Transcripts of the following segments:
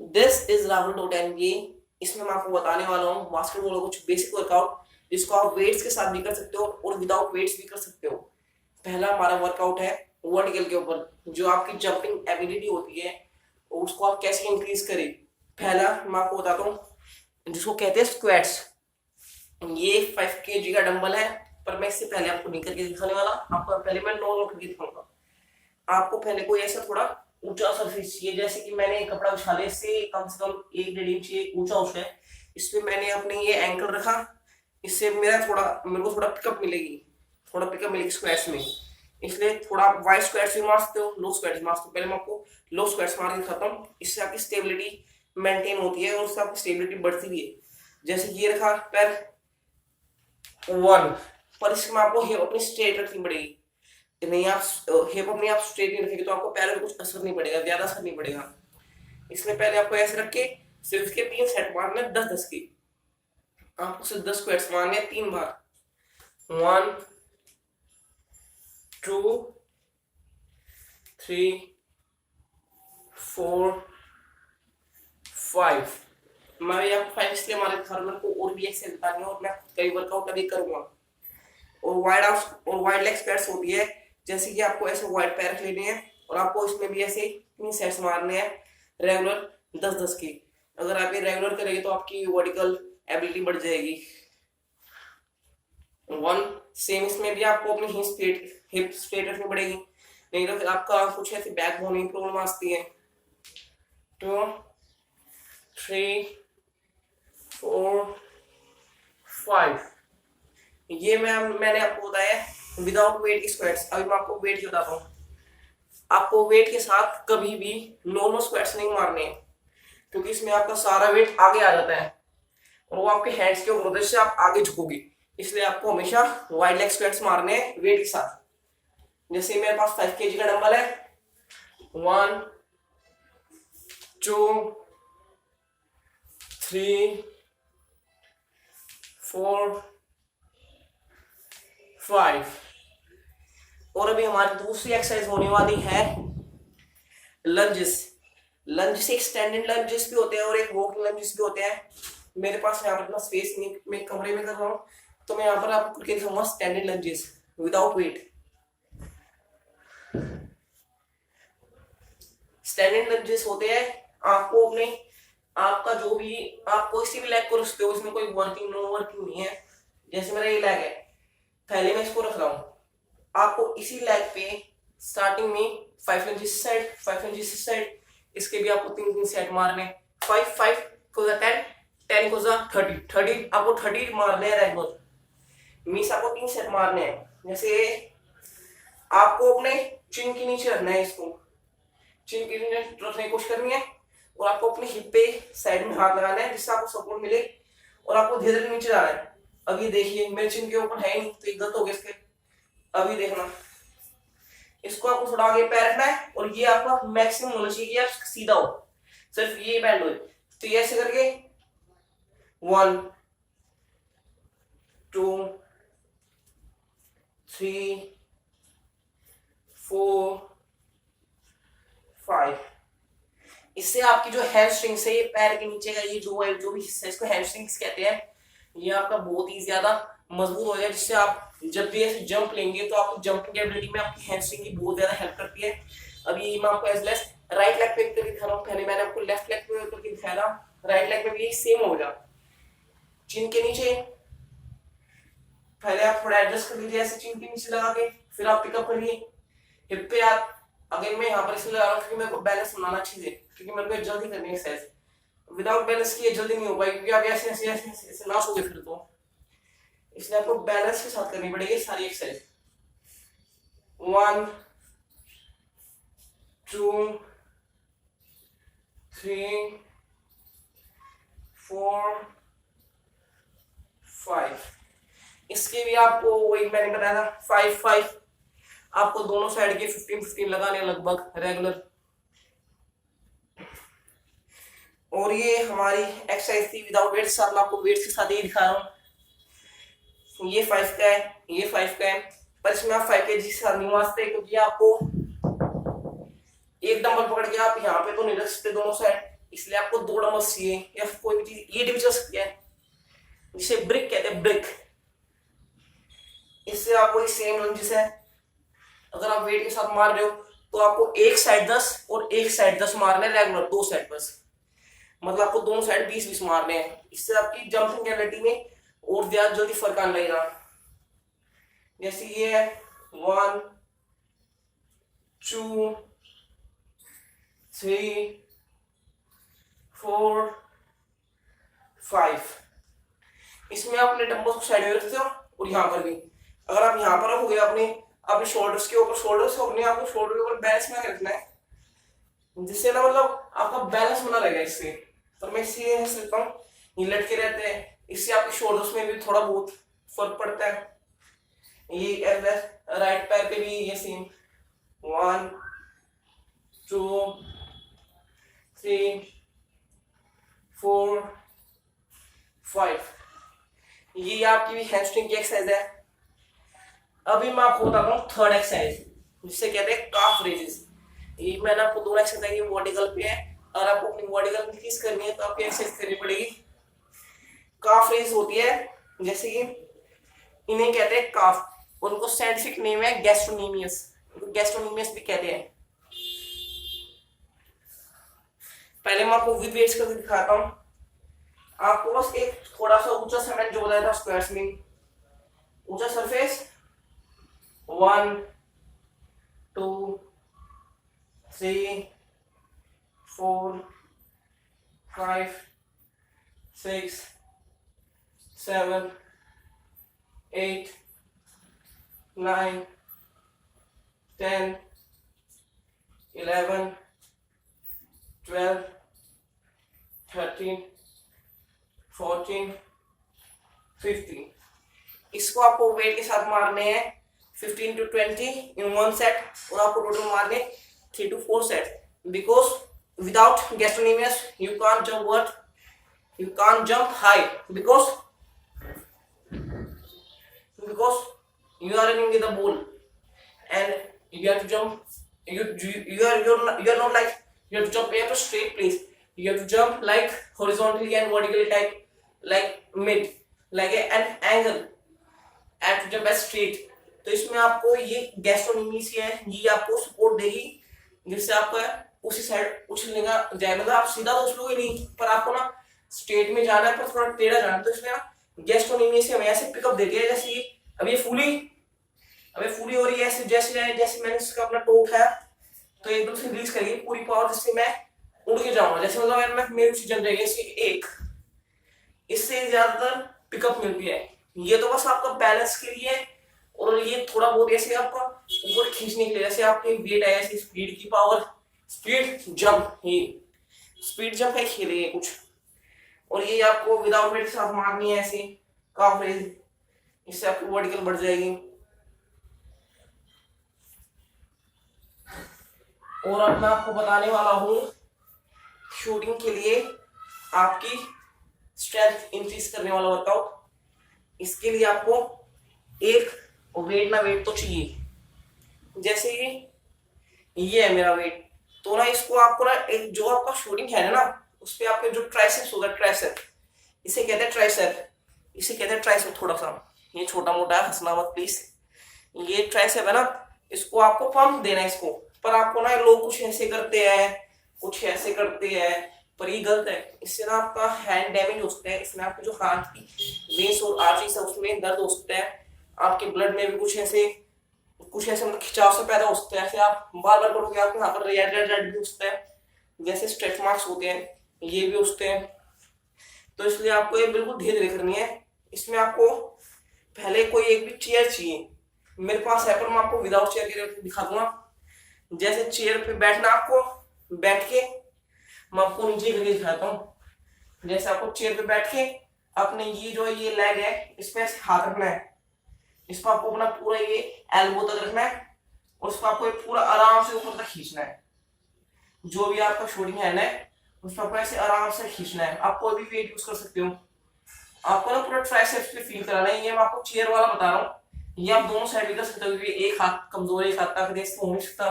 This is Rahul dot NBA. इसमें मैं आपको बताने वाला हूँ बास्केटबॉल का कुछ बेसिक वर्कआउट जिसको आप वेट्स के साथ भी कर सकते हो और विदाउट वेट्स भी कर सकते हो। पहला हमारा वर्कआउट है वर्टिकल के ऊपर, जो आपकी जंपिंग एबिलिटी होती है उसको आप कैसे इंक्रीज करें। पहला मैं आपको बताता हूँ जिसको कहते हैं स्क्वाट्स। ये 5 kg का डंबल है, पर मैं इससे पहले आपको नहीं करके दिखाने वाला। आपको पहले मैं नॉर्मल करके दिखाऊंगा। आपको पहले कोई ऐसा थोड़ा ऊंचा सरफेस चाहिए, जैसे कि मैंने कपड़ा बिछा लिया, इससे कम से कम 1 डेढ़ इंच ऊंचा उस है। इस पे मैंने अपने ये एंकल रखा। इससे मेरे को थोड़ा पिकअप मिलेगी, थोड़ा पिकअप मिलेगी स्क्वाट्स में। इसलिए थोड़ा आप वाइड स्क्वाट्स भी मार सकते हो, लो स्क्वाट्स मार सकते हो। पहले मैं आपको लो स्क्वाट्स मार के दिखाता हूँ। इससे आपकी स्टेबिलिटी मेंटेन होती है और उससे आपकी स्टेबिलिटी बढ़ती भी है। जैसे ये रखा पैर 1, पर इसमें आपको हिप अपनी स्ट्रेट रखनी पड़ेगी। नहीं, आप हिप अपनी आप स्ट्रेट नहीं रखेंगे तो आपको पैरों में कुछ असर नहीं पड़ेगा, ज्यादा असर नहीं पड़ेगा। इसलिए पहले आपको ऐसे रख के सिर्फ इसके 3 सेट मारने 10-10 की। आपको सिर्फ 10 स्क्वाट्स मारने 3 बार। 1 2 3 4 5। मैं भी आपको 5 इसलिए मारे था, मेरे को और भी एक्सरसाइज बतानी है और मैं कई वर्कआउट अभी करूंगा। और वाइड लेग स्क्वाट्स होती है, जैसे कि आपको ऐसे वाइड पैर रख लेने हैं और आपको इसमें भी ऐसे 3 सेट्स मारने हैं रेगुलर 10-10 की। अगर आप ये रेगुलर करेंगे तो आपकी वर्टिकल एबिलिटी बढ़ जाएगी। 1 सेम इसमें भी आपको अपनी हिप स्ट्रेट रखनी पड़ेगी, नहीं तो फिर आपका कुछ ऐसी बैक बोन की प्रॉब्लम आती है। 2 3 4 5। ये मैंने आपको बताया विदाउट वेट की स्क्वाट्स। अभी मैं आपको वेट बताता हूँ। आपको वेट के साथ कभी भी नॉर्मल स्क्वाट्स नहीं मारने हैं, क्योंकि इसमें आपका सारा वेट आगे आ जाता है और वो आपके हैंड्स के ऊपर से आप आगे झुकोगे। इसलिए आपको हमेशा वाइड लेग स्क्वाट्स मारने हैं वेट के साथ। जैसे मेरे पास 5 kg का डंबल है, 1 2 3 4 5। और अभी हमारी दूसरी एक्सरसाइज होने वाली है लंजेस। लंजेस एक स्टैंडिंग लंजेस भी होते हैं और एक वॉकिंग लंजेस भी होते हैं। मेरे पास यहाँ पर इतना स्पेस नहीं, मैं कमरे में कर रहा हूँ, तो मैं यहाँ पर आपको करके दिखाऊंगा standing lunges without weight. Standing lunges होते हैं, आपको अपने आपका जो भी आप कोई भी लेग को रखते हो, इसमें कोई वर्किंग नो वर्किंग नहीं है। जैसे मेरा ये लेग है, पहले मैं इसको रख रहा हूँ। आपको इसी लेग पे स्टार्टिंग में 5 इंचेस साइड 5 इंचेस साइड, इसके भी आपको 3 सेट मारने। 5 5 को 10 10 को 30 30 आपको 30 मारने हैं रेगुलर। मीन्स आपको 3 सेट मारने हैं। जैसे आपको अपने चिन के नीचे रखना है, इसको चिन के नीचे रखने की कोशिश करनी है और आपको अपने हिप पे साइड में हाथ लगाना है, जिससे आपको सपोर्ट मिले और आपको धीरे धीरे नीचे जाना है। अब ये देखिए मेरे चिन के ऊपर है नहीं, तो ये गलत हो गया इसके। अभी देखना, इसको आपको थोड़ा आगे पैर रखना है और ये आपका मैक्सिमम होना चाहिए कि आप सीधा हो, सिर्फ ये बैंड हो। तो ये ऐसे करके 1 2 3 4 5। इससे आपकी जो हैमस्ट्रिंग्स है, ये पैर के नीचे का ये जो भी हिस्सा है, इसको हैमस्ट्रिंग्स कहते हैं। ये आपका बहुत ही ज्यादा मजबूत हो जाए, जिससे आप जब भी ऐसे जंप लेंगे तो आपको जंपिंग एबिलिटी में आपकी हैमस्ट्रिंग की बहुत ज्यादा हेल्प करती है। अभी मैं आपको एज राइट लेग पे करके दिखा रहा हूँ, पहले मैंने आपको लेफ्ट लेग पे करके दिखाया था। राइट लेग में भी यही सेम होगा। चिन के नीचे पहले आप थोड़ा एडजस्ट कर लीजिए, ऐसे चिन के नीचे लगा के, फिर आप पिकअप करिए हिप पे। आप अगर मैं यहाँ पर इसलिए लगा रहा हूँ क्योंकि मेरे को बैलेंस बनाना अच्छी से, क्योंकि मेरे को जल्दी करनी है एक्सरसाइज। विदाउट बैलेंस किए जल्दी नहीं हो पाएगी, क्योंकि आप ऐसे ऐसे ऐसे ऐसे लॉस हो गए फिर तो। इसलिए आपको बैलेंस के साथ करनी पड़ेगी सारी एक्सरसाइज। 1 2 3 4 5। इसके भी आपको वही मैंने बताया था 5 5। आपको दोनों साइड के 15-15 लगाने लगभग रेगुलर। और ये हमारी एक्सरसाइज थी विदाउट वेट। साथ में आपको वेट्स के साथ ही दिखा रहा हूँ। ये 5 का है, ये 5 का है, पर इसमें आप 5 kg के साथ नहीं मारते, क्योंकि आपको एक डंबल पकड़ के आप यहाँ पे तो नहीं रख सकते दोनों साइड। इसलिए आपको 2 डंबल्स चाहिए, या कोई भी चीज, ये भी चल सकती है, जिसे ब्रिक कहते हैं, ब्रिक। इससे आपको एक सेम लंजिस है, अगर आप वेट के साथ मार रहे हो तो आपको एक साइड 10 और एक साइड 10 मारने रेगुलर, 2 साइड बस, मतलब आपको दोनों साइड 20-20 मारने हैं। इससे आपकी जंपिंग एबिलिटी में और ज्यादा जल्दी फर्क आने लगेगा। जैसे ये है 1 2 3 4 5। इसमें आप अपने डंबल्स को साइड में रखते हो और यहाँ पर भी, अगर आप यहाँ पर रखोगे अपने अपने शोल्डर्स के ऊपर, शोल्डर्स को अपने आपको शोल्डर के ऊपर बैलेंस में रखना है, जिससे ना मतलब आपका बैलेंस बना रहेगा इससे। तो मैं इससे सकता हूँ, ये लटके रहते हैं, इससे आपके शोल्डर्स में भी थोड़ा बहुत फर्क पड़ता है। ये राइट पैर पे भी ये सेम 1 2 3 4 5। ये आपकी भी हैमस्ट्रिंग की एक्सरसाइज है। अभी मैं आपको बताता हूँ थर्ड एक्सरसाइज, जिसे कहते हैं काफ रेजेस। ये मैंने आपको 2 एक्सरसाइज वर्टिकल पे है, और आपको अपनी वर्टिकल इंक्रीज करनी है तो आपको एक्सरसाइज करनी पड़ेगी। काफ रेज होती है, जैसे कि इन्हें कहते हैं काफ, उनको साइंटिफिक नेम है गैस्ट्रोनीमियस, गैस्ट्रोनीमियस भी कहते हैं। पहले मैं आपको विद वेट्स करके दिखाता हूँ। आपको बस एक थोड़ा सा ऊंचा सेगमेंट जो बताया था स्क्वायर्स में, ऊंचा सरफेस 1 2 3 4 5 6 7 8 9 10 11 12 13 14 15। इसको आपको वेट के साथ मारने हैं 15 to 20 इन 1 सेट, और आपको टोटल मारने 3 to 4 set, because without gastrocnemius you can't jump worth, you can't jump high because you are running with the ball and you have to jump, you are not like you have to jump at a straight place, you have to jump like horizontally and vertically type, like mid, like an angle, and to jump as straight। तो इसमें आपको ये gastrocnemius है, ये आपको support देगी, जिससे आपका उसी साइड उछलने का जाए, मतलब आप सीधा तो उछलोगे नहीं, पर आपको ना स्ट्रेट में जाना है पर थोड़ा टेढ़ा जाना है, तो इसमें गैस्ट्रोनीमियस से ऐसे पिकअप देती है। जैसे अब ये फूली हो रही है, ऐसे जैसे मैंने इसका अपना टो उठाया तो एकदम से रिलीज करेगी पूरी पावर, जिससे मैं उड़ के जाऊंगा, जैसे मतलब मैं मेरी उसी जम जाएगी एक, इससे ज्यादातर पिकअप मिलती है। ये तो बस आपका बैलेंस के लिए, और ये थोड़ा बहुत ऐसे आपका ऊपर खींचने के लिए, जैसे आपके वेट है, ऐसे स्पीड की पावर, स्पीड जंप, ये स्पीड जंप है खेल है कुछ। और ये आपको विदाउट वेट के साथ मारनी है ऐसे काफ रेज, इससे आपकी वर्टिकल बढ़ जाएगी। और अब मैं आपको बताने वाला हूँ शूटिंग के लिए आपकी स्ट्रेंथ इंक्रीज करने वाला वर्कआउट। इसके लिए आपको एक वेट तो चाहिए, जैसे ये है मेरा वेट, तो ना इसको आपको ना एक जो आपका शूटिंग है ना, उस पे आपके जो ट्राइसेप्स होगा, ट्राइसेप, इसे कहते हैं ट्राइसेप, इसे कहते हैं ट्राइसेप। थोड़ा सा ये छोटा मोटा है, हंसना मत प्लीज। ये ट्राइसेप है ना, इसको आपको पंप देना है इसको, पर आपको ना लोग कुछ ऐसे करते हैं, कुछ ऐसे करते हैं, पर ये गलत है। इससे ना आपका हैंड डैमेज हो सकता है, इसमें आपके जो हाथ की वेन्स और आर्टरीज है उसमें दर्द हो सकता है, आपके ब्लड में भी कुछ ऐसे मतलब खिंचाव से पैदा हो सकता है। ऐसे आप बार बार करोगे आपको यहाँ पर रेड भी हो सकता है, जैसे स्ट्रेच मार्क्स होते हैं, ये भी उठते हैं। तो इसलिए आपको ये बिल्कुल धीरे धीरे करनी है। इसमें आपको पहले कोई एक भी चेयर चाहिए, मेरे पास है पर मैं आपको विदाउट चेयर के दिखा दूंगा। जैसे चेयर पे बैठना, आपको बैठ के मैं आपको नीचे करके दिखाता हूँ। जैसे आपको चेयर पे बैठ के अपने ये जो ये लेग है इस पे हाथ रखना है, इस पर आपको अपना पूरा ये एल्बो तक रखना है, और उसको आपको पूरा आराम से ऊपर तक खींचना है। जो भी आपका शूटिंग हैंड है उस पर आपको ऐसे आराम से खींचना है। आप कोई भी वेट यूज कर सकते हो, आपको ना पूरा ट्राइसेप्स पे फील कराना है। ये मैं आपको चेयर वाला बता रहा हूँ, ये आप दोनों साइड भी कर सकते हो, क्योंकि एक हाथ कमजोर, एक हाथ ताकत हो नहीं सकता।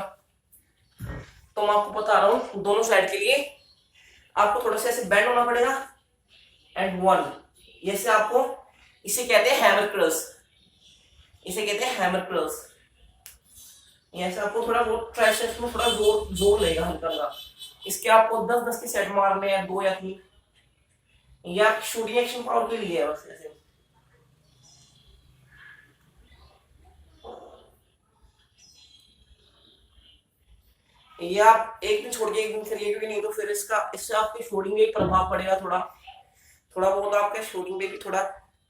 तो मैं आपको बता रहा हूँ दोनों साइड के लिए आपको थोड़ा सा ऐसे बेंड होना पड़ेगा, एंड 1, जैसे आपको, इसे कहते हैं हैमर कर्ल्स, इसे कहते हैं हैमर कर्ल्स। ऐसे आपको थोड़ा वो ट्राइसेप्स में थोड़ा जोर जोर लेगा हल्का हल्का। इसके आपको 10-10 के सेट मारने हैं, 2 या 3, या शूटिंग एक्शन पावर के लिए है बस ऐसे। ये आप एक दिन छोड़ के एक दिन करिए, क्योंकि नहीं तो फिर इससे आपकी शूटिंग में प्रभाव पड़ेगा, थोड़ा थोड़ा बहुत आपका शूटिंग में भी थोड़ा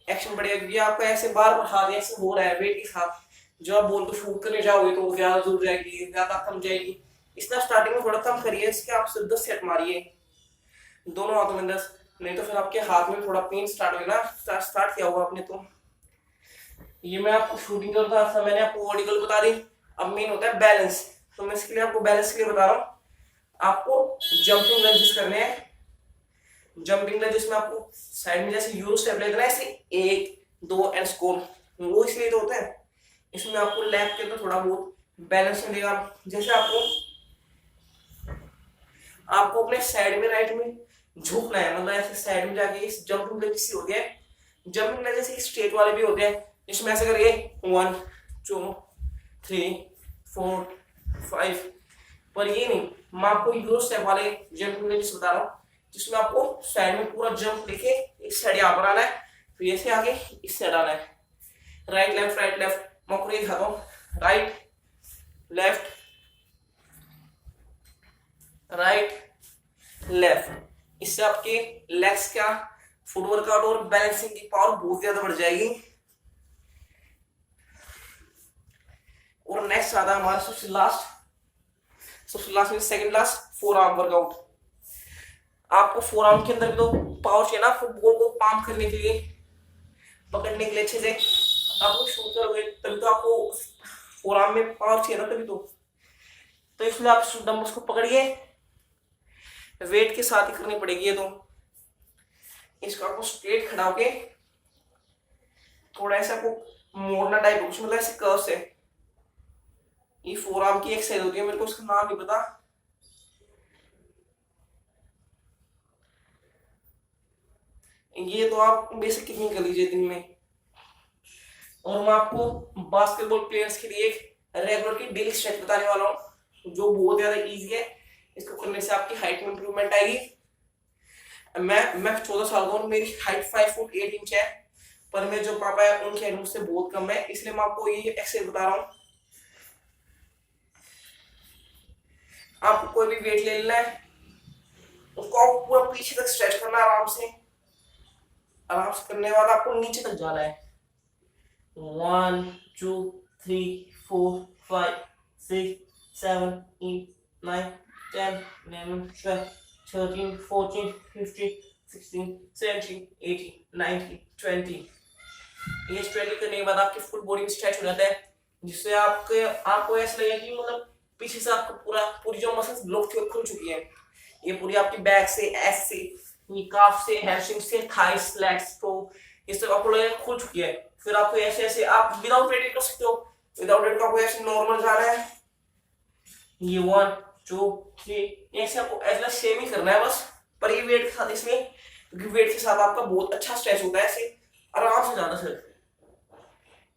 एक्शन बढ़ेगा, क्योंकि आपका ऐसे बार बार हाथ ऐसे हो रहा है वेट के साथ। जब आप बॉल को शूट करने जाओगे तो ज्यादा दूर जाएगी, ज्यादा कम जाएगी, इसलिए स्टार्टिंग में थोड़ा कम करिए। इसके आप सिर्फ 10 सेट मारिए दोनों हाथों में 10, नहीं तो फिर आपके हाथ में थोड़ा पेन स्टार्ट होगा ना। स्टार्ट किया होगा आपने तो। ये मैं आपको शूटिंग करता था, मैंने आपको वर्टिकल बता दी। अब मेन होता है बैलेंस, तो मैं इसके लिए आपको बैलेंस के लिए बता रहा हूँ। आपको जंपिंग लंजेस करने हैं। जंपिंग लंजेस में आपको साइड में जैसे यूरो स्टेप लेते हैं, ऐसे 1 2 एंड स्कोर, वो इसलिए तो होता है। इसमें आपको लेफ्ट के तो थोड़ा बहुत बैलेंस मिलेगा। जैसे आपको अपने साइड में राइट में झुकना है, मतलब ऐसे साइड में जाके इस जंपिंग लंजेस होते हैं। जंपिंग लंजेस स्ट्रेट वाले भी होते हैं, इसमें ऐसे करिए 1 2 3 4 5, पर ये नहीं, मैं आपको यूरो स्टेप वाले जंपिंग लंजेस बता रहा हूँ, जिसमें आपको साइड में पूरा जंप लेके इस साइड यहाँ पर आना है, फिर ऐसे आगे इस साइड आना है। राइट लेफ्ट राइट लेफ्ट, मैं आपको ये दिखाता हूँ। राइट लेफ्ट राइट लेफ्ट, इससे आपके लेग्स का फुटवर्क आउट और बैलेंसिंग की पावर बहुत ज्यादा बढ़ जाएगी। और नेक्स्ट आता है हमारा सबसे लास्ट में second last, four arm workout. आपको फोर आर्म के अंदर भी तो पावर चाहिए ना, फुटबॉल को पाम करने के लिए, पकड़ने के लिए अच्छे से आपको शूट करोगे तभी तो आपको फोर आर्म में पावर चाहिए ना, तभी तो इसलिए आप डंबल्स को पकड़िए, वेट के साथ ही करनी पड़ेगी ये तो। इसको आपको स्ट्रेट खड़ा होके थोड़ा ऐसा आपको मोड़ना टाइप, मतलब ऐसे कर्व से। ये फोर आर्म की एक्सरसाइज होती है, मेरे को उसका नाम नहीं पता। ये तो आप बेसिक कितनी कर लीजिए दिन में। और मैं आपको बास्केटबॉल प्लेयर्स के लिए एक रेगुलर की डेली स्ट्रेच बताने वाला हूँ, जो बहुत ज्यादा इजी है। इसको करने से आपकी हाइट में इंप्रूवमेंट आएगी। मैं 14 साल का हूँ, मेरी हाइट 5 फुट 8 इंच है, पर मेरे जो पापा है उनकी हाइट मुझसे बहुत कम है, इसलिए मैं आपको ये एक्सरसाइज बता रहा हूँ। आपको कोई भी वेट ले लेना है, उसको आपको पूरा पीछे तक स्ट्रेच करना है आराम से करने के बाद आपको नीचे तक जाना है। 1 2 3 4 5 6 7 8 9 10 11 12 13 14 15 16 17 18 19 20। ये स्ट्रेच करने के बाद आपकी फुल बॉडी में स्ट्रेच हो जाता है, जिससे आपको ऐसा लगेगा कि मतलब पीछे से आपको पूरी जो मसल्स ब्लॉक थी खुल चुकी है। ये पूरी आपकी बैक से, एस से, ये काफ से, हैमस्ट्रिंग से, थाइस, लेग्स, तो इस तरह आपको लगेगा खुल चुकी है। फिर आपको ऐसे ऐसे आप विदाउट वेट कर सकते हो। विदाउट वेट का आपको ऐसे नॉर्मल जाना है, ये 1 2 3 ऐसे आपको ऐसा सेम ही करना है बस, पर ये वेट के साथ इसमें, क्योंकि वेट के साथ आपका बहुत अच्छा स्ट्रेच होता है। ऐसे आराम से जाना सर,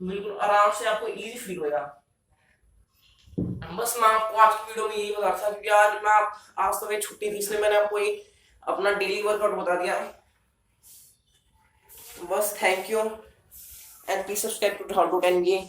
बिल्कुल आराम से आपको इजी फील होगा। बस मैं आपको आज की वीडियो में यही बता था, क्योंकि आज तो मेरी छुट्टी थी, इसलिए मैंने आपको ये अपना डेली वर्कआउट बता दिया। बस thank you and please subscribe to how to 10 NBA।